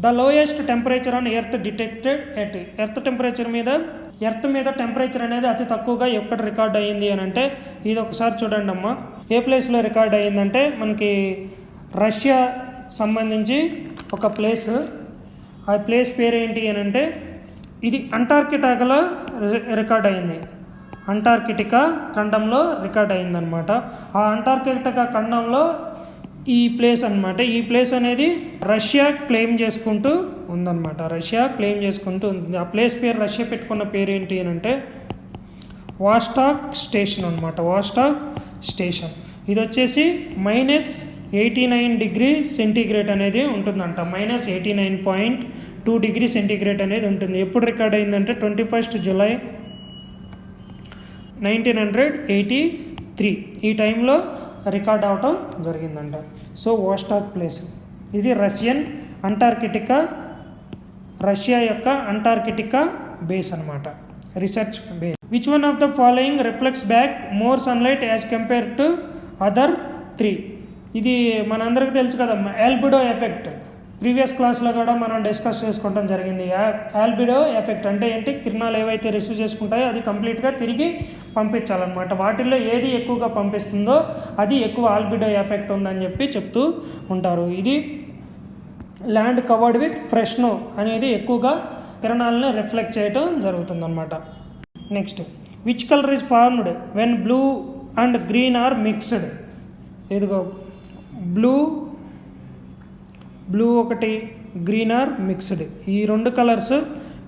The lowest temperature on earth detected at earth మీద temperature అనేది అతి తక్కువగా ఎక్కడ రికార్డ్ అయ్యింది అని అంటే ఇది ఒకసారి చూడండి అమ్మా. ఏ ప్లేస్లో రికార్డ్ అయ్యిందంటే మనకి రష్యా సంబంధించి ఒక ప్లేస్. ఆ ప్లేస్ పేరు ఏంటి అని అంటే ఇది అంటార్కిటికాలో రికార్డ్ అయింది. అంటార్కిటికా ఖండంలో రికార్డ్ అయిందనమాట. ఆ అంటార్కిటికా ఖండంలో ఈ ప్లేస్ అనమాట. ఈ ప్లేస్ అనేది రష్యా క్లెయిమ్ చేసుకుంటూ ఉందన్నమాట. రష్యా క్లెయిమ్ చేసుకుంటూ ఉంది. ఆ ప్లేస్ పేరు రష్యా పెట్టుకున్న పేరు ఏంటి అని అంటే వాస్టాక్ స్టేషన్ అనమాట. వాస్టాక్ స్టేషన్. ఇది వచ్చేసి -89 డిగ్రీ సెంటీగ్రేడ్ అనేది ఉంటుందంట. -89.2 డిగ్రీ సెంటీగ్రేడ్ అనేది ఉంటుంది. ఎప్పుడు రికార్డ్ అయిందంటే 21 జూలై 1983 ఈ టైంలో రికార్డ్ అవటం జరిగిందంట. సో వాస్టాక్ ప్లేస్ ఇది రష్యా యొక్క అంటార్కిటికా బేస్ అనమాట, research base. Which one of the following reflects back more sunlight as compare to other 3? ఇది మనందరికీ తెలుసు కదమ్మా, ఆల్బిడో ఎఫెక్ట్. ప్రీవియస్ క్లాస్లో కూడా మనం డిస్కస్ చేసుకోవడం జరిగింది. ఆల్బిడో ఎఫెక్ట్ అంటే ఏంటి? కిరణాలు ఏవైతే రిసీవ్ చేసుకుంటాయో అది కంప్లీట్గా తిరిగి పంపించాలన్నమాట. వాటిల్లో ఏది ఎక్కువగా పంపిస్తుందో అది ఎక్కువ ఆల్బిడో ఎఫెక్ట్ ఉందని చెప్పి చెప్తూ ఉంటారు. ఇది land covered with fresh snow అనేది ఎక్కువగా కిరణాలను రిఫ్లెక్ట్ చేయడం జరుగుతుందన్నమాట. Next, which colour is formed when blue and green are mixed? ఇదిగో బ్లూ ఒకటి, గ్రీన్ ఆర్ మిక్స్డ్. ఈ రెండు కలర్స్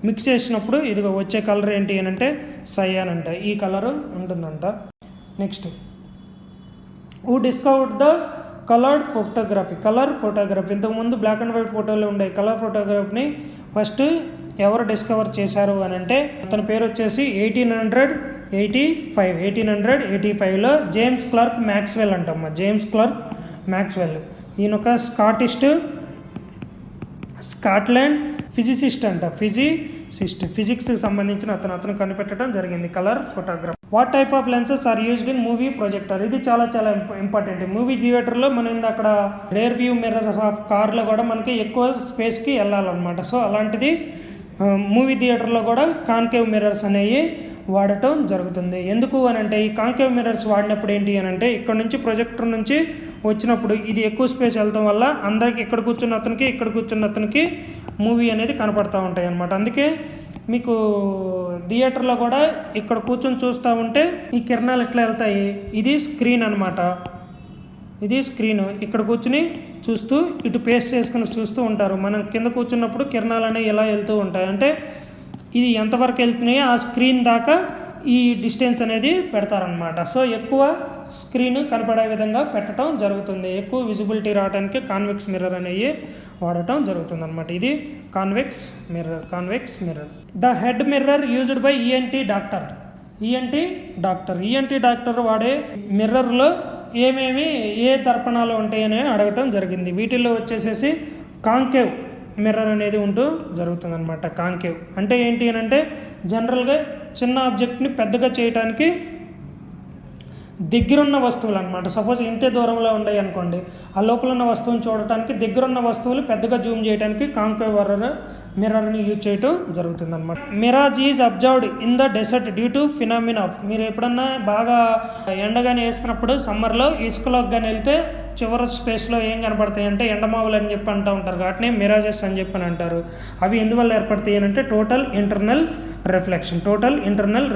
మిక్స్ చేసినప్పుడు ఇదిగో వచ్చే కలర్ ఏంటి అని అంటే సయాన్ అంట. ఈ కలరు ఉంటుందంట. Next, who discovered the colour photography? ఇంతకుముందు బ్లాక్ అండ్ వైట్ ఫోటోలు ఉండే కలర్ ఫోటోగ్రఫీని ఫస్ట్ ఎవరు డిస్కవర్ చేశారు అని అంటే అతని పేరు వచ్చేసి 1885లో జేమ్స్ క్లర్క్ మ్యాక్స్వెల్ అంటమ్మా. జేమ్స్ క్లర్క్ మ్యాక్స్వెల్ ఈయన ఒక స్కాట్లాండ్ ఫిజిసిస్ట్ అంట. ఫిజిక్స్కి సంబంధించిన అతను కనిపెట్టడం జరిగింది colour photography. What type of lenses are used in movie projector? ఇది చాలా ఇంపార్టెంట్. మూవీ థియేటర్లో మనం అక్కడ రేర్ వ్యూ మిర్రర్స్ ఆఫ్ కార్లో కూడా మనకి ఎక్కువ స్పేస్కి వెళ్ళాలన్నమాట. సో అలాంటిది మూవీ థియేటర్లో కూడా కాన్కేవ్ మిర్రర్స్ అనేవి వాడటం జరుగుతుంది. ఎందుకు అని అంటే ఈ కాన్కేవ్ మిర్రర్స్ వాడినప్పుడు ఏంటి అని అంటే ఇక్కడ నుంచి ప్రొజెక్టర్ నుంచి వచ్చినప్పుడు ఇది ఎక్కువ స్పేస్ వెళ్ళడం వల్ల అందరికి ఇక్కడ కూర్చున్న అతనికి మూవీ అనేది కనపడుతూ ఉంటాయి అన్నమాట. అందుకే మీకు థియేటర్లో కూడా ఇక్కడ కూర్చొని చూస్తూ ఉంటే ఈ కిరణాలు ఎట్లా వెళ్తాయి, ఇది స్క్రీన్ అనమాట. ఇది స్క్రీన్. ఇక్కడ కూర్చుని చూస్తూ ఇటు పేస్ట్ చేసుకుని చూస్తూ ఉంటారు. మనం కింద కూర్చున్నప్పుడు కిరణాలు అనేవి ఎలా వెళ్తూ ఉంటాయి అంటే ఇది ఎంతవరకు వెళ్తున్నాయో ఆ స్క్రీన్ దాకా ఈ డిస్టెన్స్ అనేది పెడతారనమాట. సో ఎక్కువ స్క్రీన్ కనపడే విధంగా పెట్టడం జరుగుతుంది. ఎక్కువ విజిబిలిటీ రావడానికి కాన్వెక్స్ మిర్రర్ అనేవి వాడటం జరుగుతుంది అనమాట. ఇది convex mirror. The head mirror used by ENT doctor వాడే మిర్రర్లో ఏ దర్పణాలు ఉంటాయని అడగటం జరిగింది. వీటిల్లో వచ్చేసేసి కాంకేవ్ మిర్రర్ అనేది ఉంటూ జరుగుతుంది అనమాట. కాంకేవ్ అంటే ఏంటి అని అంటే జనరల్గా చిన్న ఆబ్జెక్ట్ని పెద్దగా చేయడానికి దగ్గరున్న వస్తువులు అనమాట. సపోజ్ ఇంతే దూరంలో ఉన్నాయి అనుకోండి, ఆ లోపల ఉన్న వస్తువుని చూడటానికి దగ్గరున్న వస్తువులు పెద్దగా జూమ్ చేయడానికి కాంకేవ్ మిర్రర్ని యూజ్ చేయటం జరుగుతుంది అనమాట. Mirage is observed in the desert due to phenomena of. మీరు ఎప్పుడన్నా బాగా ఎండగానే వేసినప్పుడు సమ్మర్లో ఇసుకలోకి కానీ వెళ్తే చివరి స్పేస్లో ఏం కనపడతాయి అంటే ఎండమావులు అని చెప్పి అంటూ ఉంటారు. వాటిని మిరాజెస్ అని చెప్పి అంటారు. అవి ఎందువల్ల ఏర్పడతాయి అని అంటే టోటల్ ఇంటర్నల్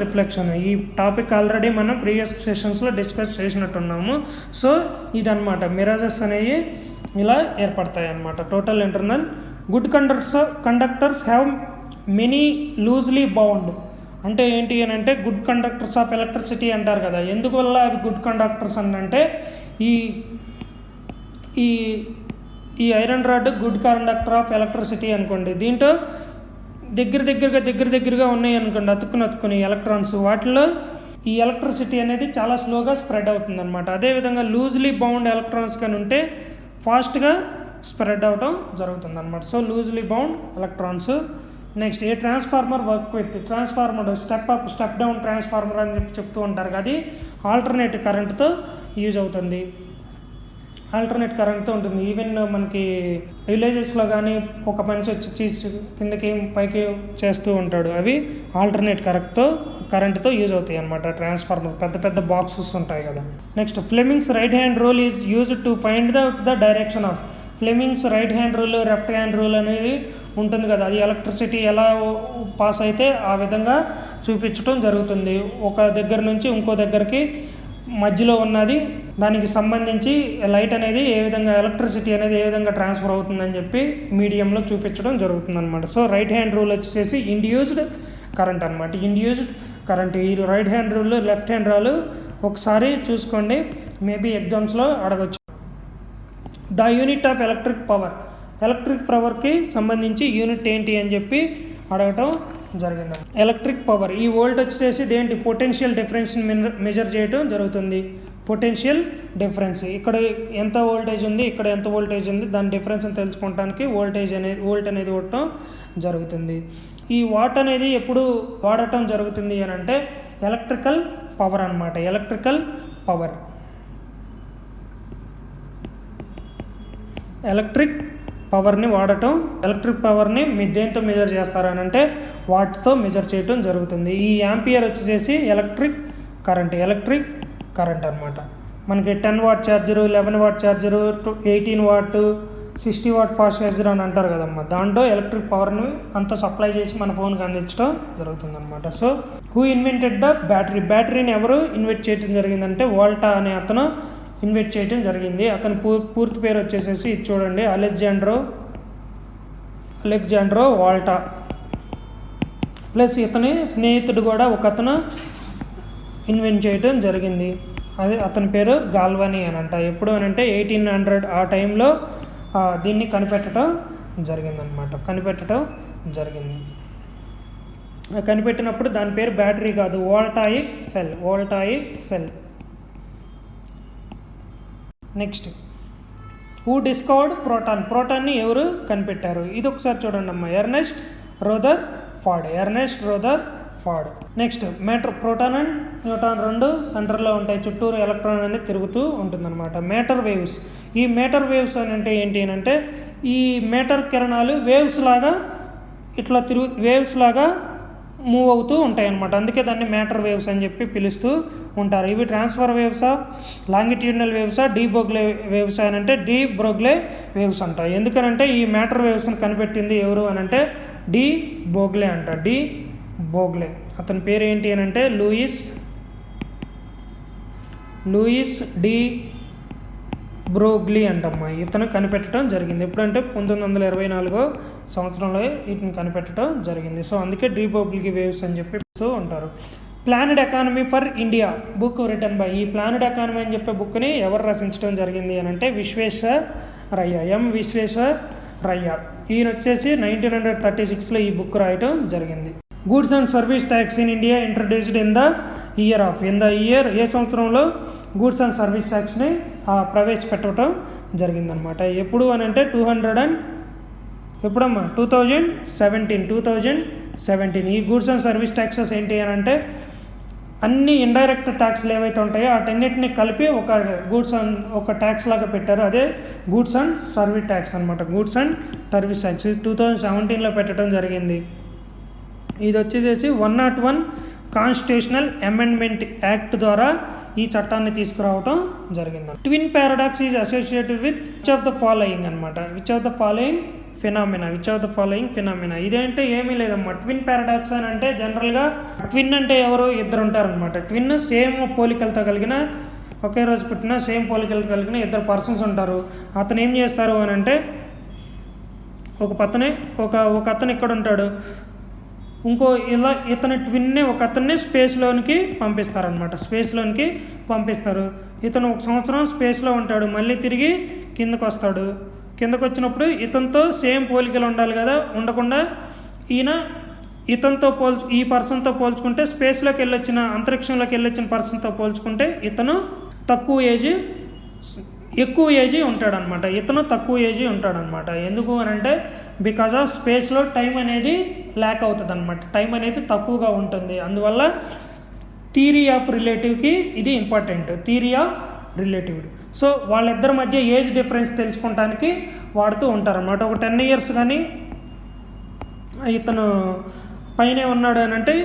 రిఫ్లెక్షన్. ఈ టాపిక్ ఆల్రెడీ మనం ప్రీవియస్ సెషన్స్లో డిస్కస్ చేసినట్టున్నాము. సో ఇదన్నమాట మిరాజెస్ అనేవి ఇలా ఏర్పడతాయి అన్నమాట. Total internal. Good conductors have many loosely bound అంటే ఏంటి అని అంటే గుడ్ కండక్టర్స్ ఆఫ్ ఎలక్ట్రిసిటీ అంటారు కదా. ఎందువల్ల అవి గుడ్ కండక్టర్స్ అని అంటే ఈ iron rod good conductor of electricity అనుకోండి. దీంట్లో దగ్గరగా ఉన్నాయి అనుకోండి, అతుక్కుని ఎలక్ట్రాన్స్, వాటిలో ఈ ఎలక్ట్రిసిటీ అనేది చాలా స్లోగా స్ప్రెడ్ అవుతుంది అనమాట. అదేవిధంగా లూజ్లీ బౌండ్ ఎలక్ట్రాన్స్ కానీ ఉంటే ఫాస్ట్గా స్ప్రెడ్ అవటం జరుగుతుంది అనమాట. So loosely bound electrons. Next, A transformer work with step up step down transformer అని చెప్తూ ఉంటారు. అది ఆల్టర్నేటివ్ కరెంట్తో యూజ్ అవుతుంది. ఆల్టర్నేట్ కరెంట్తో ఉంటుంది. ఈవెన్ మనకి విలేజెస్లో కానీ ఒక మనిషి వచ్చి కిందకి పైకి చేస్తూ ఉంటాడు, అవి ఆల్టర్నేట్ కరెంట్తో యూజ్ అవుతాయి అనమాట. ట్రాన్స్ఫార్మర్ పెద్ద పెద్ద బాక్సెస్ ఉంటాయి కదా. Next Fleming's right hand rule is used to find the direction of. Fleming's right hand rule, left hand rule అనేది ఉంటుంది కదా, అది ఎలక్ట్రిసిటీ ఎలా పాస్ అయితే ఆ విధంగా చూపించడం జరుగుతుంది. ఒక దగ్గర నుంచి ఇంకో దగ్గరికి మధ్యలో ఉన్నది దానికి సంబంధించి లైట్ అనేది ఏ విధంగా, ఎలక్ట్రిసిటీ అనేది ఏ విధంగా ట్రాన్స్ఫర్ అవుతుందని చెప్పి మీడియంలో చూపించడం జరుగుతుంది అనమాట. సో రైట్ హ్యాండ్ రూల్ వచ్చేసి ఇండ్యూస్డ్ కరెంట్ అనమాట. ఇండ్యూస్డ్ కరెంట్ ఈ right hand rule, left hand rule ఒకసారి చూసుకోండి, మేబీ ఎగ్జామ్స్లో అడగచ్చు. The unit of electric power, electric పవర్కి సంబంధించి యూనిట్ ఏంటి అని చెప్పి అడగటం జరిగింది. ఎలక్ట్రిక్ పవర్ ఈ వోల్ట్ వచ్చేసి దేంటి, పొటెన్షియల్ డిఫరెన్స్ని మెజర్ చేయడం జరుగుతుంది. పొటెన్షియల్ డిఫరెన్స్, ఇక్కడ ఎంత వోల్టేజ్ ఉంది, ఇక్కడ ఎంత వోల్టేజ్ ఉంది, దాని డిఫరెన్స్ని తెలుసుకోవడానికి వోల్ట్ అనేది వాడటం జరుగుతుంది. ఈ వాట్ అనేది ఎప్పుడు వాడటం జరుగుతుంది అని అంటే ఎలక్ట్రికల్ పవర్ అనమాట. ఎలక్ట్రిక్ పవర్ని వాడటం, ఎలక్ట్రిక్ పవర్ని దేంతో మెజర్ చేస్తారని అంటే వాట్తో మెజర్ చేయటం జరుగుతుంది. ఈ యాంపియర్ వచ్చేసి ఎలక్ట్రిక్ కరెంట్ అనమాట. మనకి 10 what charger, 11 what charger, 18 what, 60 watt fast charger అని అంటారు కదమ్మా, దాంట్లో ఎలక్ట్రిక్ పవర్ని అంతా సప్లై చేసి మన ఫోన్కి అందించడం జరుగుతుంది అనమాట. సో హూ ఇన్వెంటెడ్ ద బ్యాటరీని ఎవరు ఇన్వెంట్ చేయడం జరిగిందంటే వోల్టా అనే అతను ఇన్వెంట్ చేయడం జరిగింది. అతని పూర్తి పేరు వచ్చేసేసి ఇది చూడండి, అలెగ్జాండ్రో వోల్టా. ప్లస్ ఇతని స్నేహితుడు కూడా ఒక అతను ఇన్వెంట్ చేయడం జరిగింది, అదే అతని పేరు గాల్వానీ అని అంట. ఎప్పుడు అని అంటే 1800 ఆ టైంలో దీన్ని కనిపెట్టడం జరిగింది. కనిపెట్టినప్పుడు దాని పేరు బ్యాటరీ కాదు, voltaic cell. Next who discovered ప్రోటాన్ని ఎవరు కనిపెట్టారు, ఇది ఒకసారి చూడండి అమ్మా. Ernest Rutherford. Next proton and neutron రెండు సెంటర్లో ఉంటాయి, చుట్టూరు ఎలక్ట్రాన్ అనేది తిరుగుతూ ఉంటుందన్నమాట. మేటర్ వేవ్స్, ఈ మేటర్ వేవ్స్ అని అంటే ఏంటి అని అంటే ఈ మేటర్ కిరణాలు వేవ్స్ లాగా మూవ్ అవుతూ ఉంటాయి అన్నమాట. అందుకే దాన్ని మేటర్ వేవ్స్ అని చెప్పి పిలుస్తూ ఉంటారు. ఇవి ట్రాన్స్ఫర్ వేవ్సా, లాంగిట్యూడినల్ వేవ్సా, డీ బ్రోగ్లే వేవ్సా అని అంటే డీ బ్రోగ్లే వేవ్స్ అంటారు. ఎందుకనంటే ఈ మేటర్ వేవ్స్ని కనిపెట్టింది ఎవరు అని అంటే డీ బోగ్లే అంట. డీ బోగ్లే అతని పేరు ఏంటి అని అంటే లూయిస్ డి బ్రోగ్లీ అంటమ్మా. ఇతను కనిపెట్టడం జరిగింది. ఎప్పుడంటే 1924 సంవత్సరంలో వీటిని కనిపెట్టడం జరిగింది. సో అందుకే డీ బ్రోగ్లీ వేవ్స్ అని చెప్పి చెప్తూ ఉంటారు. Planned economy for India book written by, ఈ ప్లానెడ్ ఎకానమీ అని చెప్పే బుక్ని ఎవరు రచించడం జరిగింది అని అంటే విశ్వేశ్వరయ్య. ఈయన వచ్చేసి 1936లో ఈ బుక్ రాయటం జరిగింది. Goods and service tax in India introduced in the year ఏ సంవత్సరంలో గూడ్స్ అండ్ సర్వీస్ ట్యాక్స్ని ప్రవేశపెట్టడం జరిగిందనమాట. ఎప్పుడు అని అంటే 2017. ఈ గూడ్స్ అండ్ సర్వీస్ ట్యాక్సెస్ ఏంటి అని అంటే అన్ని ఇండైరెక్ట్ ట్యాక్స్లు ఏవైతే ఉంటాయో వాటన్నిటిని కలిపి ఒక ట్యాక్స్ లాగా పెట్టారు. అదే గూడ్స్ అండ్ సర్వీస్ ట్యాక్స్ అనమాట. గూడ్స్ అండ్ సర్వీస్ ట్యాక్స్ 2017లో పెట్టడం జరిగింది. ఇది వచ్చేసి 101 కాన్స్టిట్యూషనల్ అమెండ్మెంట్ యాక్ట్ ద్వారా ఈ చట్టాన్ని తీసుకురావడం జరిగింది. Twin paradox is associated with which of the following అనమాట. Which of the following phenomena ఇదేంటే ఏమీ లేదమ్మా. ట్విన్ పారాడాక్స్ అని అంటే జనరల్గా ట్విన్ అంటే ఎవరు, ఇద్దరు ఉంటారనమాట. ట్విన్ సేమ్ పోలికలతో కలిగిన, ఒకే రోజు పుట్టిన సేమ్ పోలికలతో కలిగిన ఇద్దరు పర్సన్స్ ఉంటారు. అతను ఏం చేస్తారు అని అంటే ఒక అతను ఇక్కడ ఉంటాడు, ఇతని ట్విన్నే ఒక అతన్ని స్పేస్లోనికి పంపిస్తారు. ఇతను 1 సంవత్సరం స్పేస్లో ఉంటాడు, మళ్ళీ తిరిగి కిందకు వస్తాడు. కిందకు వచ్చినప్పుడు ఇతనితో సేమ్ పోలికలు ఉండాలి కదా, ఉండకుండా ఈ పర్సన్తో పోల్చుకుంటే స్పేస్లోకి వెళ్ళొచ్చిన, అంతరిక్షంలోకి వెళ్ళొచ్చిన పర్సన్తో పోల్చుకుంటే ఇతను ఎక్కువ ఏజీ ఉంటాడనమాట. ఎందుకు అని అంటే బికాజ్ ఆఫ్ స్పేస్లో టైం అనేది ల్యాక్ అవుతుంది అనమాట. టైం అనేది తక్కువగా ఉంటుంది. అందువల్ల థియరీ ఆఫ్ రిలేటివ్కి ఇది important. Theory of relativity. So వాళ్ళిద్దరి మధ్య ఏజ్ డిఫరెన్స్ తెలుసుకోవడానికి వాడుతూ ఉంటారు అన్నమాట. ఒక 10 years కానీ ఇతను పైనే ఉన్నాడు అని అంటే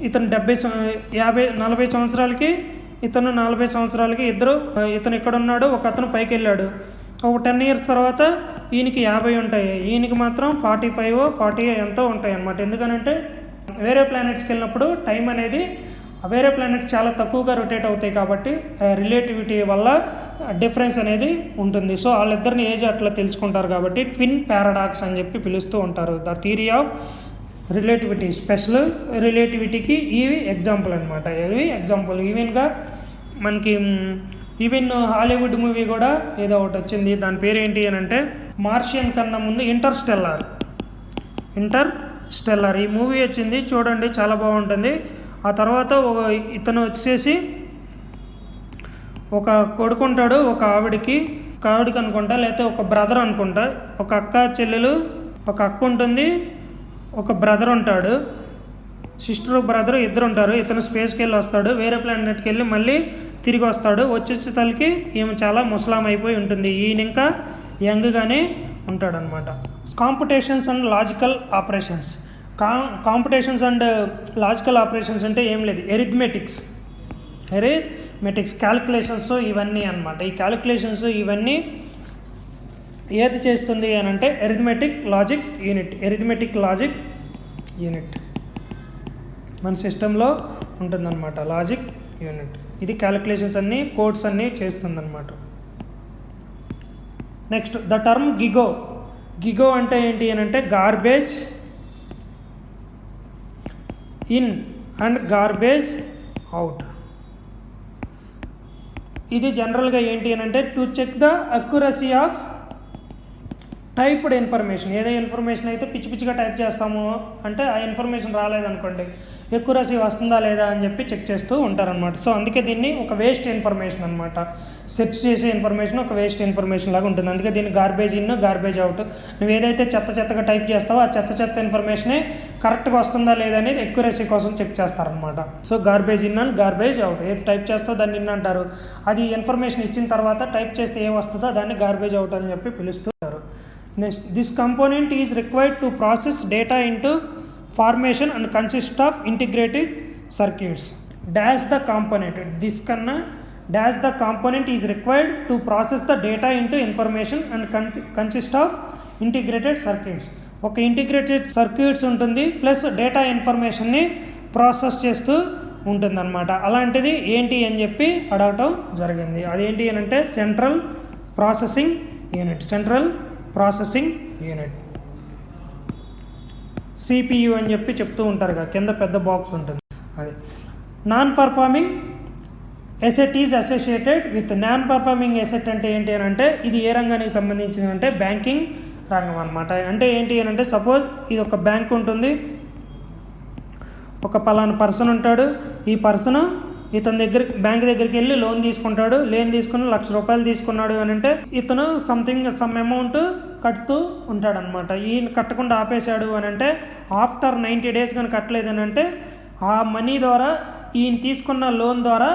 ఇతను 40 సంవత్సరాలకి ఇతను 40 సంవత్సరాలకి ఇద్దరు, ఇతను ఇక్కడ ఉన్నాడు, ఒక అతను పైకి వెళ్ళాడు. ఒక 10 years తర్వాత ఈయనకి 50 ఉంటాయి, ఈయనకి మాత్రం 45 40 ఎంతో ఉంటాయి అన్నమాట. ఎందుకనంటే వేరే ప్లానెట్స్కి వెళ్ళినప్పుడు టైం అనేది వేరే ప్లానెట్స్ చాలా తక్కువగా రొటేట్ అవుతాయి కాబట్టి రిలేటివిటీ వల్ల డిఫరెన్స్ అనేది ఉంటుంది. సో వాళ్ళిద్దరిని ఏజ్ అట్లా తెలుసుకుంటారు కాబట్టి ట్విన్ పారాడాక్స్ అని చెప్పి పిలుస్తూ ఉంటారు. The theory of relativity, special రిలేటివిటీకి ఇవి ఎగ్జాంపుల్ అనమాట. ఇవి ఎగ్జాంపుల్. మనకి ఈవెన్ హాలీవుడ్ మూవీ కూడా ఏదో ఒకటి వచ్చింది, దాని పేరు ఏంటి అని అంటే మార్షియన్ కన్నా ముందు ఇంటర్స్టెల్లార్. ఈ మూవీ వచ్చింది, చూడండి, చాలా బాగుంటుంది. ఆ తర్వాత ఇతను వచ్చేసి ఒక కొడుకుంటాడు, ఒక ఆవిడికి అనుకుంటా, లేకపోతే ఒక బ్రదర్ అనుకుంటా, ఒక అక్క చెల్లెలు, ఒక అక్క ఉంటుంది, ఒక బ్రదర్ ఉంటాడు, సిస్టర్ బ్రదర్ ఇద్దరు ఉంటారు. ఇతను స్పేస్కి వెళ్ళి వస్తాడు, వేరే ప్లానెట్కి వెళ్ళి మళ్ళీ తిరిగి వస్తాడు. వచ్చే తలకి ఈమె చాలా ముసలాం అయిపోయి ఉంటుంది, ఈయన ఇంకా యంగ్గానే ఉంటాడనమాట. Competitions and logical operations. Competitions and logical operations అంటే ఏం లేదు, ఎరిథమెటిక్స్, క్యాలిక్యులేషన్స్ ఇవన్నీ అనమాట. ఈ క్యాలిక్యులేషన్స్ ఇవన్నీ ఏది చేస్తుంది అని అంటే ఎరిథమెటిక్ లాజిక్ యూనిట్ మన సిస్టంలో ఉంటుందన్నమాట. లాజిక్ యూనిట్ ఇది క్యాలిక్యులేషన్స్ అన్నీ, కోడ్స్ అన్నీ చేస్తుందన్నమాట. నెక్స్ట్ ద టర్మ్ గిగో అంటే ఏంటి అని అంటే garbage in and garbage out. ఇది జనరల్గా ఏంటి అని అంటే to check the accuracy of typed information. ఏదో ఇన్ఫర్మేషన్ అయితే పిచ్చిగా టైప్ చేస్తాము అంటే ఆ ఇన్ఫర్మేషన్ రాలేదనుకోండి, ఎక్యురసీ వస్తుందా లేదా అని చెప్పి చెక్ చేస్తూ ఉంటారనమాట. సో అందుకే దీన్ని ఒక వేస్ట్ ఇన్ఫర్మేషన్ అనమాట. సెర్చ్ చేసే ఇన్ఫర్మేషన్ ఒక వేస్ట్ ఇన్ఫర్మేషన్ లాగా ఉంటుంది. అందుకే దీన్ని గార్బేజ్ ఇన్, గార్బేజ్ అవుట్. నువ్వు ఏదైతే చెత్తగా టైప్ చేస్తావో ఆ చెత్త ఇన్ఫర్మేషనే కరెక్ట్గా వస్తుందా లేదా అనేది ఎక్యురసీ కోసం చెక్ చేస్తారనమాట. So garbage in and garbage out. ఏది టైప్ చేస్తావో దాన్ని ఇన్ అంటారు. అది ఇన్ఫర్మేషన్ ఇచ్చిన తర్వాత టైప్ చేస్తే ఏం వస్తుందో దాన్ని గార్బేజ్ అవుట్ అని చెప్పి పిలుస్తుంటారు. Next, this component is required to process data into formation and consists of integrated circuits. Dash the component. Dash the component is required to process the data into information and consist of integrated circuits. ఒక integrated circuits ఉంటుంది plus data ఇన్ఫర్మేషన్ని process చేస్తూ ఉంటుందన్నమాట. అలాంటిది ఏంటి అని చెప్పి అడగటం జరిగింది. అదేంటి అని అంటే సెంట్రల్ ప్రాసెసింగ్ యూనిట్, సిపియు అని చెప్పి చెప్తూ ఉంటారు కదా, కింద పెద్ద బాక్స్ ఉంటుంది అది. Non performing asset is associated with. Non performing asset అంటే ఏంటి అని అంటే ఇది ఏ రంగానికి సంబంధించింది అంటే బ్యాంకింగ్ రంగం అనమాట. అంటే ఏంటి అని అంటే సపోజ్ ఇది ఒక బ్యాంక్ ఉంటుంది, ఒక పలానా పర్సన్ ఉంటాడు, ఈ పర్సన్ ఇతని బ్యాంక్ దగ్గరికి వెళ్ళి లోన్ తీసుకుంటాడు. లోన్ తీసుకుని ₹1,00,000 తీసుకున్నాడు అని అంటే ఇతను సమ్ అమౌంట్ కట్టుతూ ఉంటాడనమాట. ఈయన కట్టకుండా ఆపేశాడు అని అంటే ఆఫ్టర్ 90 days కానీ కట్టలేదు అని అంటే ఆ మనీ ద్వారా, ఈయన తీసుకున్న లోన్ ద్వారా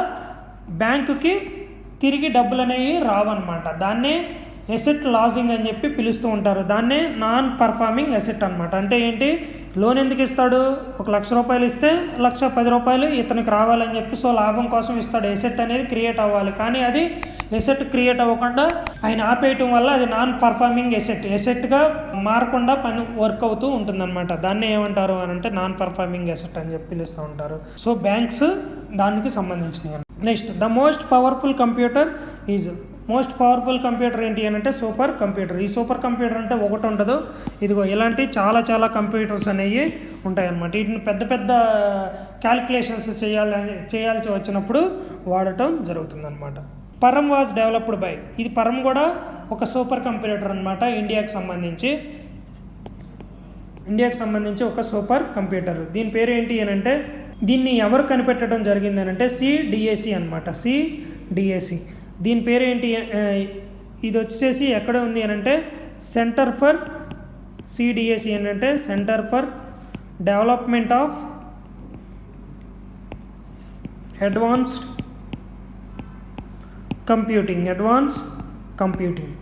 బ్యాంకుకి తిరిగి డబ్బులు అనేవి రావన్నమాట. దాన్నే ఎసెట్ లాజింగ్ అని చెప్పి పిలుస్తూ ఉంటారు. దాన్నే నాన్ పర్ఫార్మింగ్ ఎసెట్ అనమాట. అంటే ఏంటి, లోన్ ఎందుకు ఇస్తాడు, ₹1,00,000 ఇస్తే ₹1,10 ఇతనికి రావాలని చెప్పి సో లాభం కోసం ఇస్తాడు. ఎసెట్ అనేది క్రియేట్ అవ్వాలి, కానీ అది ఎసెట్ క్రియేట్ అవ్వకుండా ఆయన ఆపేయటం వల్ల అది నాన్ పర్ఫార్మింగ్ ఎసెట్గా మారకుండా పని వర్క్ అవుతూ ఉంటుందన్నమాట. దాన్ని ఏమంటారు అని అంటే నాన్ పర్ఫార్మింగ్ ఎసెట్ అని చెప్పి పిలుస్తూ ఉంటారు. సో బ్యాంక్స్ దానికి సంబంధించినవి. Next the most powerful computer ఏంటి అని అంటే సూపర్ కంప్యూటర్. ఈ సూపర్ కంప్యూటర్ అంటే ఒకటి ఉండదు, ఇదిగో ఇలాంటి చాలా కంప్యూటర్స్ అనేవి ఉంటాయన్నమాట. వీటిని పెద్ద క్యాలిక్యులేషన్స్ చేయాల్సి వచ్చినప్పుడు వాడటం జరుగుతుందన్నమాట. పరం వాజ్ డెవలప్డ్ బై. ఇది పరం కూడా ఒక సూపర్ కంప్యూటర్ అనమాట. ఇండియాకి సంబంధించి ఒక సూపర్ కంప్యూటర్. దీని పేరు ఏంటి అని అంటే దీన్ని ఎవరు కనిపెట్టడం జరిగింది అని అంటే CDAC అనమాట. CDAC దీని పేరు ఏంటి, ఇది వచ్చేసి ఎక్కడ ఉంది అని అంటే సెంటర్ ఫర్ CDAC అని అంటే centre for development of advanced computing, advance computing.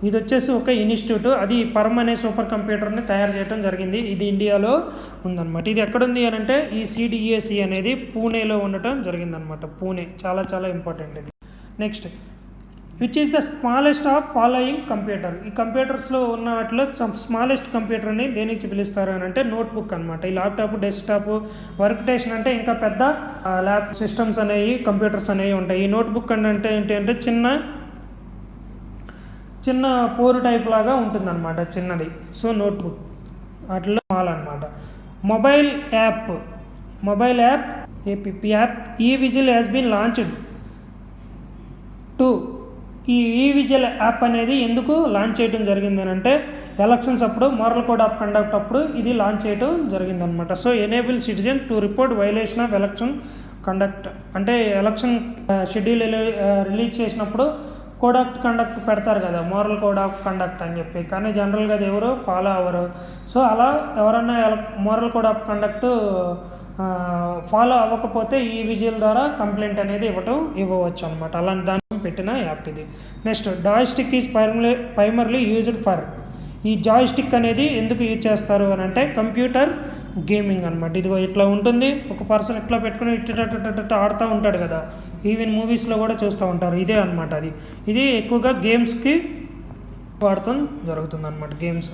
ఇది వచ్చేసి ఒక ఇన్స్టిట్యూట్, అది పర్మ్ అనే సూపర్ కంప్యూటర్ని తయారు చేయడం జరిగింది. ఇది ఇండియాలో ఉందన్నమాట. ఇది ఎక్కడుంది అని అంటే ఈ CDAC అనేది పూణేలో ఉండటం జరిగిందనమాట. పూణే చాలా చాలా ఇంపార్టెంట్ ఇది. Next, which is the smallest of following computer. ఈ కంప్యూటర్స్లో ఉన్న వాటిలో స్మాలెస్ట్ కంప్యూటర్ని దేనికి పిలుస్తారు అని అంటే నోట్బుక్ అనమాట. ఈ ల్యాప్టాప్, డెస్క్టాప్, వర్క్ స్టేషన్ అంటే ఇంకా పెద్ద ల్యాప్ సిస్టమ్స్ అనేవి, కంప్యూటర్స్ అనేవి ఉంటాయి. ఈ నోట్బుక్ అంటే ఏంటి అంటే చిన్న 4 టైప్ లాగా ఉంటుందన్నమాట, చిన్నది. సో నోట్బుక్ వాటిలో స్మాల్ అనమాట. Mobile app APP app e vigil has been launched to. ఈ విజిల్ యాప్ అనేది ఎందుకు లాంచ్ చేయడం జరిగింది అని అంటే ఎలక్షన్స్ అప్పుడు, మోరల్ కోడ్ ఆఫ్ కండక్ట్ అప్పుడు ఇది లాంచ్ చేయడం జరిగిందనమాట. So enable citizen to report violation of election conduct. అంటే ఎలక్షన్ షెడ్యూల్ రిలీజ్ చేసినప్పుడు కోడ్ ఆఫ్ కండక్ట్ పెడతారు కదా, మోరల్ కోడ్ ఆఫ్ కండక్ట్ అని చెప్పి, కానీ జనరల్గా అది ఎవరు ఫాలో అవ్వరు. సో అలా ఎవరన్నా moral code of conduct follow అవ్వకపోతే ఈ విజిల్ ద్వారా కంప్లైంట్ అనేది ఇవ్వవచ్చు అనమాట. అలాంటి దాని పెట్టిన యాప్ ఇది. Next, joystick is primarily used for. ఈ జాయ్స్టిక్ అనేది ఎందుకు యూజ్ చేస్తారు అని అంటే కంప్యూటర్ గేమింగ్ అనమాట. ఇదిగో ఇట్లా ఉంటుంది, ఒక పర్సన్ ఇట్లా పెట్టుకుని ఇట్ట ఆడుతూ ఉంటాడు కదా, ఈవెన్ మూవీస్లో కూడా చూస్తూ ఉంటారు. ఇదే అనమాట ఇది ఎక్కువగా గేమ్స్కి వాడటం జరుగుతుంది అనమాట. గేమ్స్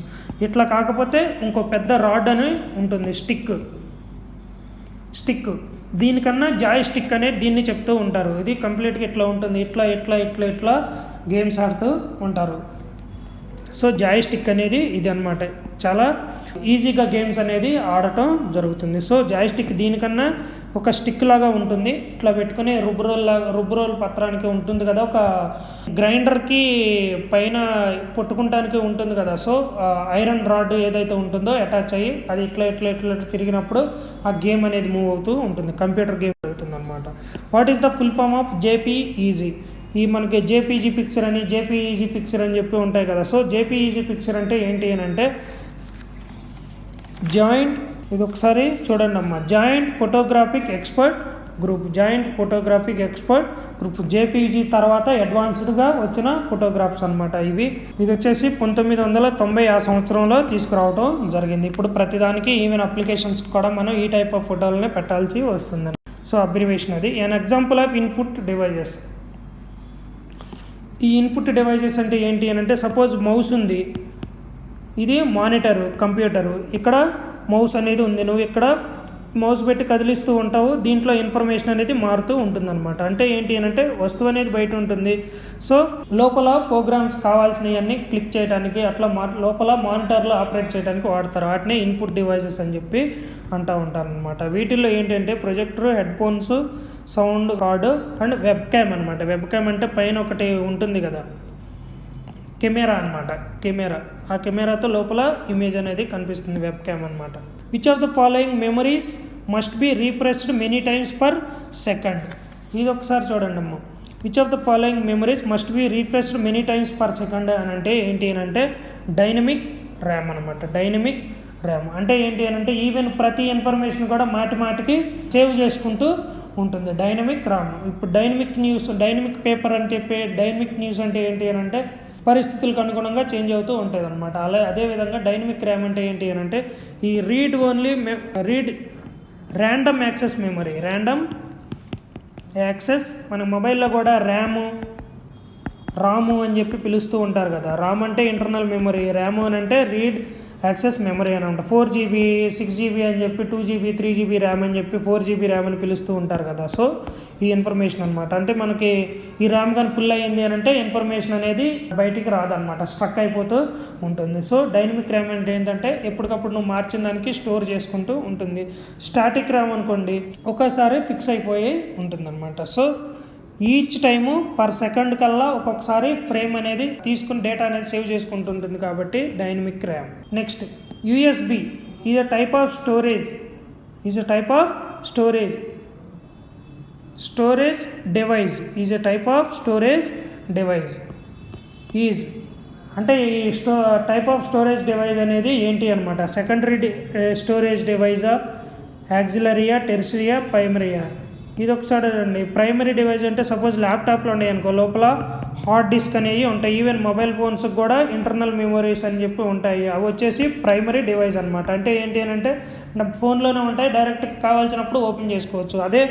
ఇట్లా కాకపోతే ఇంకో పెద్ద రాడ్ అని ఉంటుంది, స్టిక్. దీనికన్నా జాయ్ స్టిక్ అనేది దీన్ని చెప్తూ ఉంటారు. ఇది కంప్లీట్గా ఇట్లా ఉంటుంది, ఇట్లా గేమ్స్ ఆడుతూ ఉంటారు. సో జాయ్ స్టిక్ అనేది ఇది అనమాట. చాలా ఈజీగా గేమ్స్ అనేది ఆడటం జరుగుతుంది. సో జాయ్ స్టిక్ దీనికన్నా ఒక స్టిక్ లాగా ఉంటుంది, ఇట్లా పెట్టుకుని రుబ్బురోల్ పత్రానికి ఉంటుంది కదా, ఒక గ్రైండర్కి పైన పొట్టుకుంటానికి ఉంటుంది కదా. సో ఐరన్ రాడ్ ఏదైతే ఉంటుందో అటాచ్ అయ్యి అది ఇట్లా తిరిగినప్పుడు ఆ గేమ్ అనేది మూవ్ అవుతూ ఉంటుంది, కంప్యూటర్ గేమ్ జరుగుతుంది అనమాట. What is the full form of JPEG? ఈ మనకి JPG పిక్చర్ అని, JPEG పిక్చర్ అని చెప్పి ఉంటాయి కదా. సో JPEG పిక్చర్ అంటే ఏంటి అని అంటే జాయింట్, ఇది ఒకసారి చూడండి అమ్మా, joint photographic expert group. JPEG తర్వాత అడ్వాన్స్డ్గా వచ్చిన ఫోటోగ్రాఫ్స్ అనమాట ఇవి. ఇది వచ్చేసి 1990 ఆ సంవత్సరంలో తీసుకురావడం జరిగింది. ఇప్పుడు ప్రతిదానికి ఈవెన్ అప్లికేషన్స్ కూడా మనం ఈ టైప్ ఆఫ్ ఫోటోలనే పెట్టాల్సి వస్తుంది. సో అబ్రివేషన్ అది. An example of input devices. ఈ ఇన్పుట్ డివైజెస్ అంటే ఏంటి అని అంటే సపోజ్ మౌస్ ఉంది, ఇది మానిటరు కంప్యూటరు, ఇక్కడ మౌస్ అనేది ఉంది, నువ్వు ఇక్కడ మౌస్ పెట్టి కదిలిస్తూ ఉంటావు, దీంట్లో ఇన్ఫర్మేషన్ అనేది మారుతూ ఉంటుందన్నమాట. అంటే ఏంటి అని అంటే వస్తువు అనేది బయట ఉంటుంది, సో లోపల ప్రోగ్రామ్స్ కావాల్సినవన్నీ క్లిక్ చేయడానికి అట్లా లోపల మానిటర్లో ఆపరేట్ చేయడానికి వాడతారు. వాటిని ఇన్పుట్ డివైజెస్ అని చెప్పి అంటూ ఉంటారనమాట. వీటిల్లో ఏంటంటే projector, headphones, sound card and web cam అనమాట. వెబ్ క్యామ్ అంటే పైన ఒకటి ఉంటుంది కదా, కెమెరా అనమాట. ఆ కెమెరాతో లోపల ఇమేజ్ అనేది కనిపిస్తుంది, వెబ్ క్యామ్ అనమాట. Which of the following memories must be repressed many times per second? ఇది ఒకసారి చూడండి అమ్మ. Which of the following memories must be repressed many times per second అని అంటే ఏంటి అని అంటే డైనమిక్ ర్యామ్ అనమాట. డైనమిక్ ర్యామ్ అంటే ఏంటి అని అంటే ఈవెన్ ప్రతి ఇన్ఫర్మేషన్ కూడా మాటికి సేవ్ చేసుకుంటూ ఉంటుంది, డైనమిక్ ర్యామ్. ఇప్పుడు డైనమిక్ పేపర్ అని చెప్పి డైనమిక్ న్యూస్ అంటే ఏంటి అని అంటే పరిస్థితులకు అనుగుణంగా చేంజ్ అవుతూ ఉంటుంది అనమాట. అదేవిధంగా డైనమిక్ ర్యామ్ అంటే ఏంటి అని అంటే ఈ ర్యాండమ్ యాక్సెస్ మెమరీ. మన మొబైల్లో కూడా రాము అని చెప్పి పిలుస్తూ ఉంటారు కదా. రామ్ అంటే ఇంటర్నల్ మెమరీ, ర్యామ్ అని అంటే రీడ్ యాక్సెస్ మెమరీ అని అంట. 4GB 6GB అని చెప్పి 2GB 3GB ర్యామ్ అని చెప్పి 4GB ర్యామ్ అని పిలుస్తూ ఉంటారు కదా. సో ఈ ఇన్ఫర్మేషన్ అనమాట. అంటే మనకి ఈ ర్యామ్ కానీ ఫుల్ అయ్యింది అని అంటే ఇన్ఫర్మేషన్ అనేది బయటికి రాదనమాట, స్ట్రక్ అయిపోతూ ఉంటుంది. సో డైనమిక్ ర్యామ్ అంటే ఏంటంటే ఎప్పటికప్పుడు నువ్వు మార్చిన దానికి స్టోర్ చేసుకుంటూ ఉంటుంది. స్టాటిక్ ర్యామ్ అనుకోండి ఒక్కసారి ఫిక్స్ అయిపోయి ఉంటుంది అనమాట. So each time per second కల్లా ఒక్కొక్కసారి ఫ్రేమ్ అనేది తీసుకుని డేటా అనేది సేవ్ చేసుకుంటుంటుంది కాబట్టి dynamic RAM. Next, USB is a type of storage device. అంటే ఈ టైప్ ఆఫ్ స్టోరేజ్ డివైస్ అనేది ఏంటి అనమాట? సెకండరీ స్టోరేజ్ డివైజా, యాక్సిలరీయా, టెర్షియరియా, ప్రైమరీయా? ఇది ఒకసారి అండి. ప్రైమరీ డివైస్ అంటే సపోజ్ ల్యాప్టాప్లో ఉన్నాయి అనుకో, లోపల హార్డ్ డిస్క్ అనేవి ఉంటాయి. ఈవెన్ మొబైల్ ఫోన్స్కి కూడా ఇంటర్నల్ మెమొరీస్ అని చెప్పి ఉంటాయి. అవి వచ్చేసి ప్రైమరీ డివైస్ అనమాట. అంటే ఏంటి అని అంటే ఫోన్లోనే ఉంటాయి, డైరెక్ట్ కావాల్సినప్పుడు ఓపెన్ చేసుకోవచ్చు. అదే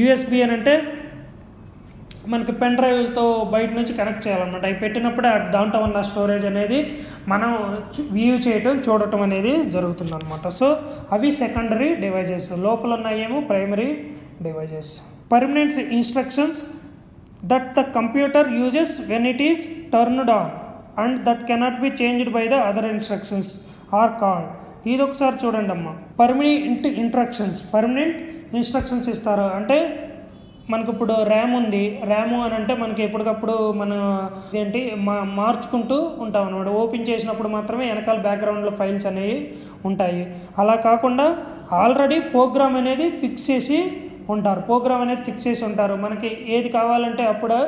యూఎస్బి అని అంటే మనకి పెన్ డ్రైవ్తో బయట నుంచి కనెక్ట్ చేయాలన్నమాట. అవి పెట్టినప్పుడు దాంట్లో ఉన్న స్టోరేజ్ అనేది మనం వ్యూ చేయటం, చూడటం అనేది జరుగుతుంది అనమాట. సో అవి సెకండరీ డివైజెస్, లోపల ఉన్నాయేమో primary devices. Permanent instructions that the computer uses when it is turned on and that cannot be changed by the other instructions are called. ఇది ఒకసారి చూడండి అమ్మ. పర్మనెంట్ ఇన్స్ట్రక్షన్స్ ఇస్తారు. అంటే మనకు ఇప్పుడు ర్యామ్ ఉంది. ర్యామ్ అని అంటే మనకి ఎప్పటికప్పుడు మనం ఏంటి మార్చుకుంటూ ఉంటాం అనమాట. ఓపెన్ చేసినప్పుడు మాత్రమే వెనకాల బ్యాక్గ్రౌండ్లో ఫైల్స్ అనేవి ఉంటాయి. అలా కాకుండా ఆల్రెడీ ప్రోగ్రామ్ అనేది ఫిక్స్ చేసి ఉంటారు. మనకి ఏది కావాలంటే అప్పుడు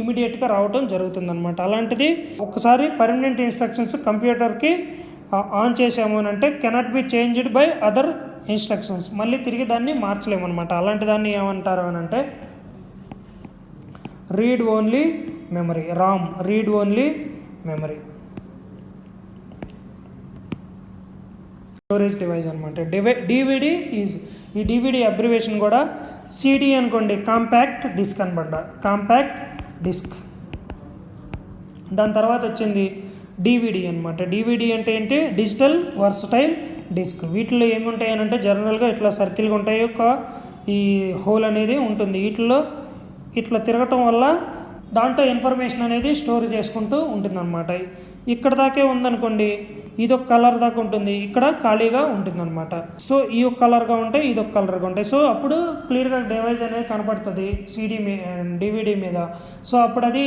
ఇమీడియట్గా రావటం జరుగుతుంది అనమాట. అలాంటిది ఒకసారి పర్మనెంట్ ఇన్స్ట్రక్షన్స్ కంప్యూటర్కి ఆన్ చేసాము అని అంటే cannot be changed by other instructions, మళ్ళీ తిరిగి దాన్ని మార్చలేము అనమాట. అలాంటి దాన్ని ఏమంటారు అని అంటే read only memory, Ram, read only memory, storage device అనమాట. డివిడి ఈజ్, ఈ డివిడి అబ్రివేషన్ కూడా సిడి అనుకోండి, కాంపాక్ట్ డిస్క్ అనమాట, కాంపాక్ట్ డిస్క్. దాని తర్వాత వచ్చింది డివిడి అనమాట. డివిడి అంటే ఏంటి, డిజిటల్ వర్సటైల్ డిస్క్. వీటిలో ఏముంటాయి అని అంటే జనరల్గా ఇట్లా సర్కిల్గా ఉంటాయి, ఒక ఈ హోల్ అనేది ఉంటుంది. వీటిలో ఇట్లా తిరగటం వల్ల దాంట్లో ఇన్ఫర్మేషన్ అనేది స్టోర్ చేసుకుంటూ ఉంటుంది అనమాట. ఇక్కడ దాకే ఉందనుకోండి, ఇదొక కలర్ దాకా ఉంటుంది, ఇక్కడ ఖాళీగా ఉంటుంది అనమాట. సో ఈ ఒక కలర్గా ఉంటాయి, ఇదొక కలర్గా ఉంటాయి. సో అప్పుడు క్లియర్గా డివైస్ అనేది కనపడుతుంది డివిడి మీద. సో అప్పుడు అది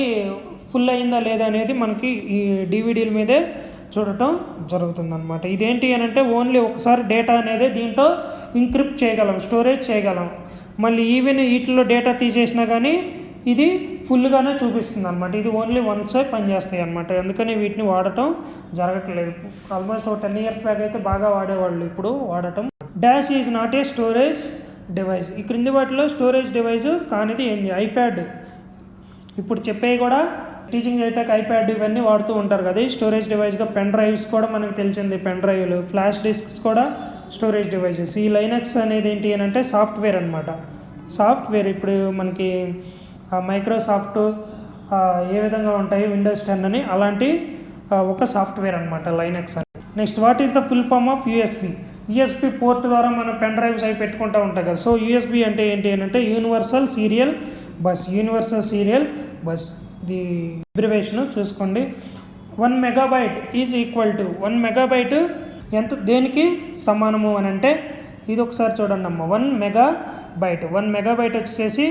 ఫుల్ అయిందా లేదా అనేది మనకి ఈ డివిడీల మీదే చూడటం జరుగుతుంది అనమాట. ఇదేంటి అని అంటే ఓన్లీ ఒకసారి డేటా అనేది దీంట్లో ఇంక్రిప్ట్ చేయగలం, స్టోరేజ్ చేయగలం. మళ్ళీ ఈవెన్ వీటిలో డేటా తీసేసినా కానీ ఇది ఫుల్గానే చూపిస్తుంది అనమాట. ఇది ఓన్లీ వన్సే పనిచేస్తాయి అనమాట. అందుకని వీటిని వాడటం జరగట్లేదు. ఆల్మోస్ట్ ఒక 10 years బ్యాక్ అయితే బాగా వాడేవాళ్ళు, ఇప్పుడు వాడటం. Dash is not a storage device. ఈ క్రింది వాటిలో స్టోరేజ్ డివైస్ కానిది ఏంది, ఐప్యాడ్. ఇప్పుడు చెప్పేవి కూడా టీచింగ్ చేయటానికి ఐప్యాడ్ ఇవన్నీ వాడుతూ ఉంటారు కదా, స్టోరేజ్ డివైస్గా. పెన్ డ్రైవ్స్ కూడా మనకు తెలిసింది, పెన్ డ్రైవ్లు, ఫ్లాష్ డిస్క్స్ కూడా స్టోరేజ్ డివైసెస్. ఈ లైనక్స్ అనేది ఏంటి అని అంటే సాఫ్ట్వేర్ అనమాట. సాఫ్ట్వేర్ ఇప్పుడు మనకి మైక్రోసాఫ్ట్ ఏ విధంగా ఉంటాయి, విండోస్ 10 అని, అలాంటి ఒక సాఫ్ట్వేర్ అనమాట లైనక్స్ అని. Next, what is the full form of USB? USB port ద్వారా మనం పెన్ డ్రైవ్స్ అవి పెట్టుకుంటూ ఉంటాం కదా. సో యూఎస్బి అంటే ఏంటి అని అంటే universal serial bus. The abbreviation చూసుకోండి. 1 MB is equal to 1 MB ఎంత, దేనికి సమానము అని అంటే ఇది ఒకసారి చూడండి అమ్మ. 1 MB వచ్చేసి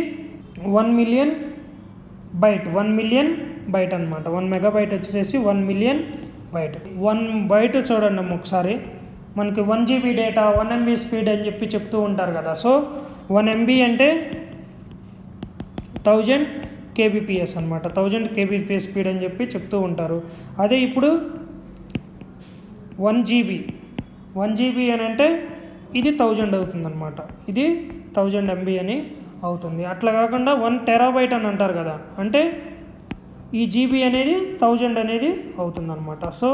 1 million బైట్ అనమాట. 1 MB వచ్చేసి 1 million బైట్. 1 byte చూడండి అమ్మ ఒకసారి. మనకి 1 GB డేటా 1 MB స్పీడ్ అని చెప్పి చెప్తూ ఉంటారు కదా. సో 1 MB అంటే 1000 kbps అనమాట. 1000 kbps స్పీడ్ అని చెప్పి చెప్తూ ఉంటారు. అదే ఇప్పుడు 1 GB అని అంటే ఇది 1000 అవుతుంది అనమాట. ఇది 1000 MB అని అవుతుంది. అట్లా కాకుండా 1 TB అని అంటారు కదా, అంటే ఈ జీబీ అనేది 1000 అనేది అవుతుంది అనమాట. సో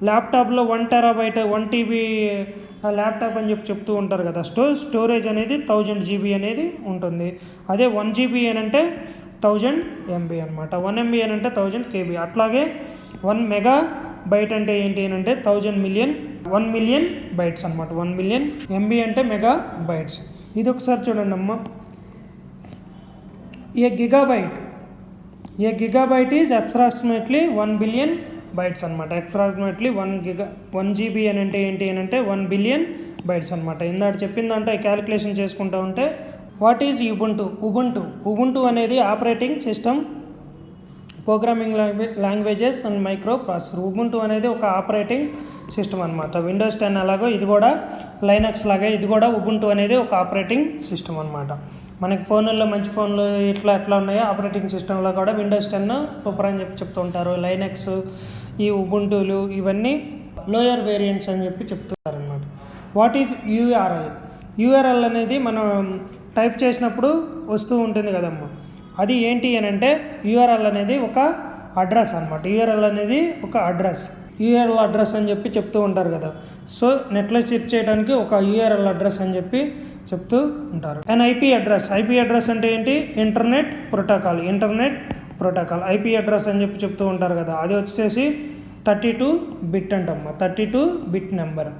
ల్యాప్టాప్లో 1 TB 1 TB ల్యాప్టాప్ అని చెప్పి చెప్తూ ఉంటారు కదా. స్టోరేజ్ అనేది 1000 GB అనేది ఉంటుంది. అదే 1 GB అని అంటే 1000 MB అనమాట. 1 MB అని అంటే 1000 KB. అట్లాగే 1 MB అంటే ఏంటి అని అంటే 1 million bytes అనమాట. 1 million MB అంటే మెగా బైట్స్. ఇది ఒకసారి చూడండి అమ్మ. A gigabyte is approximately 1 billion bytes అనమాట. అప్రాక్సిమేట్లీ 1 GB అని అంటే ఏంటి అని అంటే 1 billion bytes అనమాట. ఇందాక చెప్పిందంటే క్యాలిక్యులేషన్ చేసుకుంటా ఉంటే వాట్ ఈజ్ ఉబుంటు అనేది operating system, programming languages and micro processor. Ubuntu అనేది ఒక ఆపరేటింగ్ సిస్టమ్ అనమాట. విండోస్ 10 అలాగో ఇది కూడా లైనక్స్ లాగే ఇది కూడా ఉబుంటు అనేది ఒక ఆపరేటింగ్ సిస్టమ్ అనమాట. మనకి ఫోన్లలో మంచి ఫోన్లు ఎట్లా ఉన్నాయో ఆపరేటింగ్ సిస్టంలో కూడా విండోస్ 10 సూపర్ అని చెప్పి చెప్తుంటారు. లైనక్స్, ఈ ఉబుంటులు ఇవన్నీ లోయర్ వేరియంట్స్ అని చెప్పి చెప్తుంటారు అనమాట. వాట్ ఈజ్ యూఆర్ఎల్ అనేది మనం టైప్ చేసినప్పుడు వస్తూ ఉంటుంది కదమ్మా, అది ఏంటి అని అంటే యూఆర్ఎల్ అనేది ఒక అడ్రస్ అనమాట. యూఆర్ఎల్ అనేది ఒక అడ్రస్, యూఆర్ఎల్ అడ్రస్ అని చెప్పి చెప్తూ ఉంటారు కదా. సో నెట్లో సెర్చ్ చేయడానికి ఒక యూఆర్ఎల్ అడ్రస్ అని చెప్పి చెప్తూ ఉంటారు. And IP address, IP address అంటే ఏంటి, internet protocol, internet protocol IP address అని చెప్పి చెప్తూ ఉంటారు కదా. అది వచ్చేసి 32 బిట్ అంటమ్మా, 32 bit number.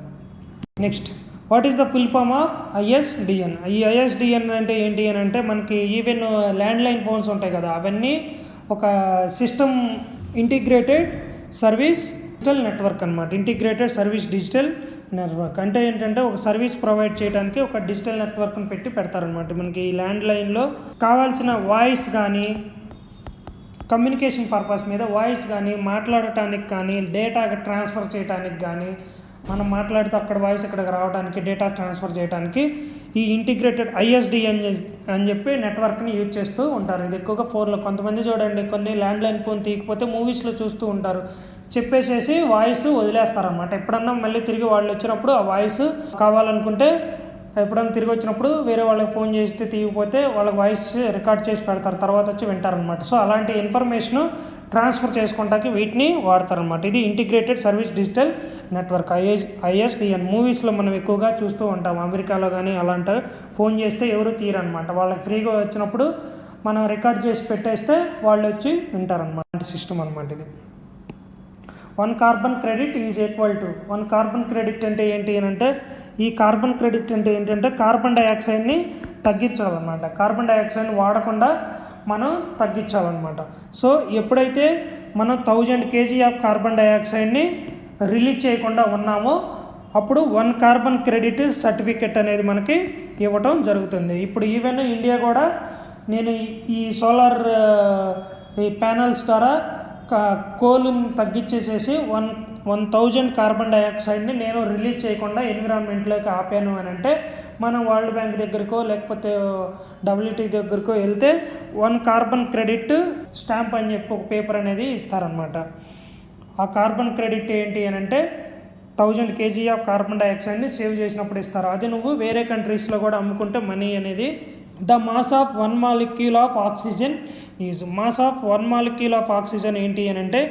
Next, what is the full form of ISDN? ఈ ISDN అంటే ఏంటి అని అంటే మనకి ఈవెన్ ల్యాండ్లైన్ ఫోన్స్ ఉంటాయి కదా, అవన్నీ ఒక system integrated service digital network అనమాట. ఇంటిగ్రేటెడ్ సర్వీస్ డిజిటల్ నెట్వర్క్ అంటే ఏంటంటే ఒక సర్వీస్ ప్రొవైడ్ చేయడానికి ఒక డిజిటల్ నెట్వర్క్ని పెడతారనమాట. మనకి ఈ ల్యాండ్లైన్లో కావాల్సిన వాయిస్ కానీ కమ్యూనికేషన్ పర్పస్ మీద వాయిస్ కానీ మాట్లాడటానికి కానీ డేటా ట్రాన్స్ఫర్ చేయడానికి కానీ, మనం మాట్లాడితే అక్కడ వాయిస్ ఇక్కడికి రావడానికి డేటా ట్రాన్స్ఫర్ చేయడానికి ఈ ఇంటిగ్రేటెడ్ ISDN అని చెప్పి నెట్వర్క్ని యూజ్ చేస్తూ ఉంటారు. ఇది ఎక్కువగా ఫోన్లో కొంతమంది చూడండి, కొన్ని ల్యాండ్లైన్ ఫోన్ తీయకపోతే మూవీస్లో చూస్తూ ఉంటారు, చెప్పేసేసి వాయిస్ వదిలేస్తారనమాట. ఎప్పుడన్నా మళ్ళీ తిరిగి వాళ్ళు వచ్చినప్పుడు ఆ వాయిస్ కావాలనుకుంటే ఎప్పుడైనా తిరిగి వచ్చినప్పుడు వేరే వాళ్ళకి ఫోన్ చేస్తే తీయకపోతే వాళ్ళకి వాయిస్ రికార్డ్ చేసి పెడతారు, తర్వాత వచ్చి వింటారనమాట. సో అలాంటి ఇన్ఫర్మేషన్ ట్రాన్స్ఫర్ చేసుకుంటానికి వీటిని వాడతారనమాట. ఇది integrated service digital network ISDN. మూవీస్లో మనం ఎక్కువగా చూస్తూ ఉంటాం, అమెరికాలో కానీ అలాంటి ఫోన్ చేస్తే ఎవరు తీయరనమాట, వాళ్ళకి ఫ్రీగా వచ్చినప్పుడు మనం రికార్డ్ చేసి పెట్టేస్తే వాళ్ళు వచ్చి వింటారనమాట. సిస్టమ్ అనమాట ఇది. 1 carbon credit is equal to 1 carbon credit అంటే ఏంటి అని అంటే, ఈ కార్బన్ క్రెడిట్ అంటే ఏంటంటే కార్బన్ డైఆక్సైడ్ని తగ్గించాలన్నమాట. కార్బన్ డైఆక్సైడ్ని వాడకుండా మనం తగ్గించాలన్నమాట. సో ఎప్పుడైతే మనం 1000 kg ఆఫ్ కార్బన్ డైఆక్సైడ్ని రిలీజ్ చేయకుండా ఉన్నామో అప్పుడు 1 కార్బన్ క్రెడిట్ సర్టిఫికెట్ అనేది మనకి ఇవ్వటం జరుగుతుంది. ఇప్పుడు ఈవెన్ ఇండియా కూడా నేను ఈ సోలార్ ఈ ప్యానల్స్ ద్వారా కోలుని తగ్గించేసేసి 1000 కార్బన్ డైఆక్సైడ్ని నేను రిలీజ్ చేయకుండా ఎన్విరాన్మెంట్లోకి ఆపాను అని అంటే మనం వరల్డ్ బ్యాంక్ దగ్గరకో లేకపోతే WTO దగ్గరకో వెళ్తే 1 కార్బన్ క్రెడిట్ స్టాంప్ అని చెప్పి ఒక పేపర్ అనేది ఇస్తారనమాట. ఆ కార్బన్ క్రెడిట్ ఏంటి అని అంటే 1000 kg ఆఫ్ కార్బన్ డైఆక్సైడ్ని సేవ్ చేసినప్పుడు ఇస్తారు. అది నువ్వు వేరే కంట్రీస్లో కూడా అమ్ముకుంటే మనీ అనేది. The mass of 1 molecule of oxygen is, mass of 1 molecule of oxygen ఏంటి అని అంటే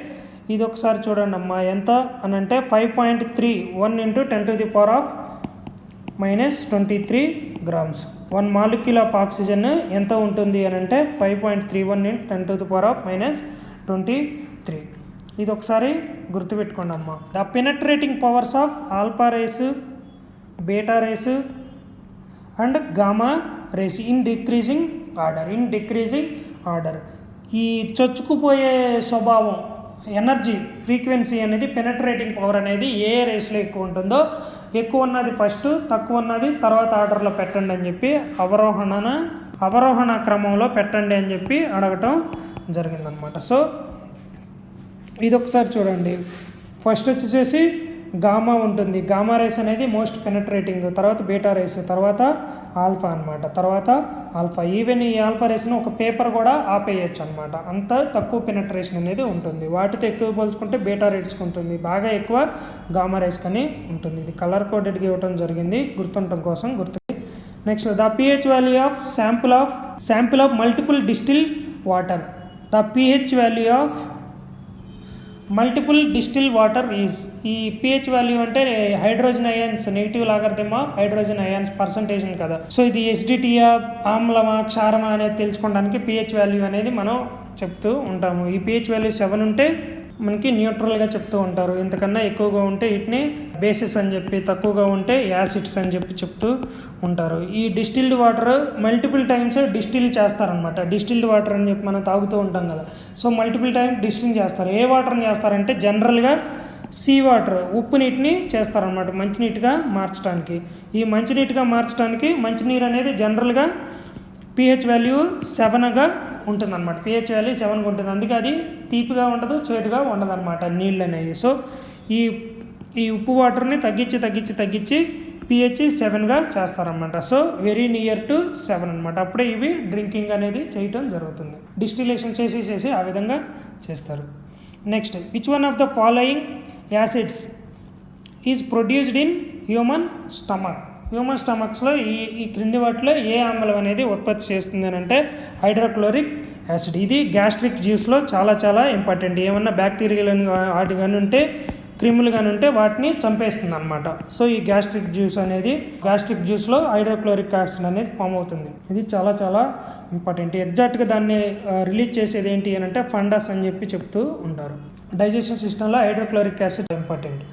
ఇది ఒకసారి చూడండి అమ్మా, ఎంత అని అంటే 5.3 1 × 10⁻⁻23 grams. 1 మాలిక్యూల్ ఆఫ్ ఆక్సిజన్ ఎంత ఉంటుంది అని అంటే 5.31 × 10⁻⁻23. ఇది ఒకసారి గుర్తుపెట్టుకోండి అమ్మా. The penetrating powers of alpha rays, beta rays and gamma rays in decreasing order. ఈ చొచ్చుకుపోయే స్వభావం ఎనర్జీ ఫ్రీక్వెన్సీ అనేది పెనట్రేటింగ్ పవర్ అనేది ఏ రేస్లో ఎక్కువ ఉంటుందో, ఎక్కువ ఉన్నది ఫస్ట్, తక్కువ ఉన్నది తర్వాత ఆర్డర్లో పెట్టండి అని చెప్పి అవరోహణ క్రమంలో పెట్టండి అని చెప్పి అడగటం జరిగిందనమాట. సో ఇది ఒకసారి చూడండి. ఫస్ట్ వచ్చేసేసి గామా ఉంటుంది, గామా రేస్ అనేది మోస్ట్ పెనట్రేటింగ్, తర్వాత బీటా రేస్, తర్వాత ఆల్ఫా అనమాట, తర్వాత ఆల్ఫా. ఈవెన్ ఈ ఆల్ఫా రేస్ను ఒక పేపర్ కూడా ఆపేయచ్చు అనమాట, అంత తక్కువ పెనట్రేషన్ అనేది ఉంటుంది. వాటితో ఎక్కువ పోల్చుకుంటే బీటా రేట్స్కి ఉంటుంది, బాగా ఎక్కువ గామా రేస్ కానీ ఉంటుంది. ఇది కలర్ కోడెడ్గా ఇవ్వడం జరిగింది గుర్తుండటం కోసం. Next, the pH value of sample of multiple distil water. The pH value of multiple distil water is, ఈ pH వాల్యూ అంటే hydrogen ions, negative logarithm of hydrogen ions percentage కదా. So ఇది ఎసిడిటీయా, ఆమ్లమా, క్షారమా అనేది తెలుసుకోవడానికి pH వాల్యూ అనేది మనం చెప్తూ ఉంటాము. ఈ pH వాల్యూ 7 ఉంటే మనకి న్యూట్రల్గా చెప్తూ ఉంటారు, ఇంతకన్నా ఎక్కువగా ఉంటే వీటిని బేసిస్ అని చెప్పి, తక్కువగా ఉంటే యాసిడ్స్ అని చెప్పి చెప్తూ ఉంటారు. ఈ distilled water multiple times distil చేస్తారనమాట. డిస్టిల్డ్ వాటర్ అని చెప్పి మనం తాగుతూ ఉంటాం కదా, సో మల్టిపుల్ టైమ్స్ డిస్టిల్ చేస్తారు. ఏ వాటర్ని చేస్తారంటే జనరల్గా సీ వాటర్, ఉప్పు నీటిని చేస్తారనమాట మంచినీటిగా మార్చడానికి. ఈ మంచినీటిగా మార్చడానికి మంచినీరు అనేది జనరల్గా pH వాల్యూ 7గా ఉంటుందన్నమాట. pH వాల్యూ 7గా ఉంటుంది, అందుకే అది తీపిగా ఉండదు, చేదుగా ఉండదు అనమాట నీళ్ళు అనేవి. సో ఈ ఉప్పు వాటర్ని తగ్గించి pH 7గా చేస్తారనమాట. సో వెరీ నియర్ టు 7 అనమాట. అప్పుడే ఇవి డ్రింకింగ్ అనేది చేయటం జరుగుతుంది. డిస్టిలేషన్ చేసి ఆ విధంగా చేస్తారు. Next, which one of the following acids is produced in human stomach. Human స్టమక్స్లో ఈ క్రింది వాటిలో ఏ ఆమ్లం అనేది ఉత్పత్తి చేస్తుంది అని అంటే హైడ్రోక్లోరిక్ యాసిడ్. ఇది గ్యాస్ట్రిక్ జ్యూస్లో చాలా చాలా ఇంపార్టెంట్. ఏమన్నా బ్యాక్టీరియాలు వాటి కానీ ఉంటే, క్రిములు కానీ ఉంటే వాటిని చంపేస్తుంది అనమాట. సో ఈ గ్యాస్ట్రిక్ జ్యూస్లో హైడ్రోక్లోరిక్ యాసిడ్ అనేది ఫామ్ అవుతుంది. ఇది చాలా చాలా ఇంపార్టెంట్. ఎగ్జాక్ట్గా దాన్ని రిలీజ్ చేసేది ఏంటి అని అంటే ఫండస్ అని చెప్పి చెప్తూ ఉంటారు. డైజెషన్ సిస్టంలో హైడ్రోక్లోరిక్ యాసిడ్ ఇంపార్టెంట్.